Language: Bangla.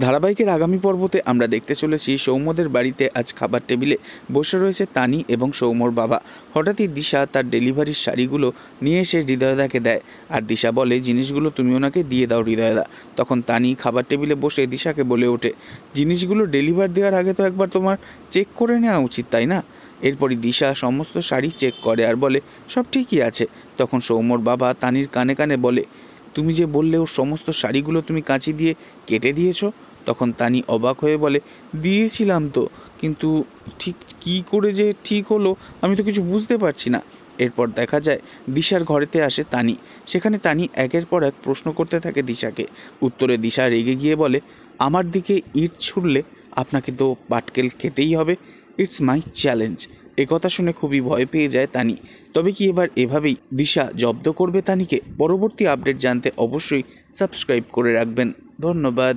ধারাবাহিকের আগামী পর্বতে আমরা দেখতে চলেছি সৌম্যদের বাড়িতে আজ খাবার টেবিলে বসে রয়েছে তানি এবং সৌম্যর বাবা। হঠাৎই দিশা তার ডেলিভারির শাড়িগুলো নিয়ে এসে হৃদয়দাকে দেয়, আর দিশা বলে জিনিসগুলো তুমি ওনাকে দিয়ে দাও হৃদয়দা। তখন তানি খাবার টেবিলে বসে দিশাকে বলে ওঠে, জিনিসগুলো ডেলিভার দেওয়ার আগে তো একবার তোমার চেক করে নেওয়া উচিত, তাই না? এরপরই দিশা সমস্ত শাড়ি চেক করে আর বলে সব ঠিকই আছে। তখন সৌম্যর বাবা তানির কানে কানে বলে, তুমি যে বললে ওর সমস্ত শাড়িগুলো তুমি কাঁচি দিয়ে কেটে দিয়েছো। তখন তানি অবাক হয়ে বলে, দিয়েছিলাম তো, কিন্তু ঠিক কী করে যে ঠিক হলো আমি তো কিছু বুঝতে পারছি না। এরপর দেখা যায় দিশার ঘরেতে আসে তানি। সেখানে তানি একের পর এক প্রশ্ন করতে থাকে দিশাকে। উত্তরে দিশা রেগে গিয়ে বলে, আমার দিকে ইট ছুড়লে আপনাকে তো পাটকেল খেতেই হবে, ইটস মাই চ্যালেঞ্জ। একথা শুনে খুবই ভয় পেয়ে যায় তানি। তবে কি এবার এভাবেই দিশা জব্দ করবে তানিকে? পরবর্তী আপডেট জানতে অবশ্যই সাবস্ক্রাইব করে রাখবেন। ধন্যবাদ।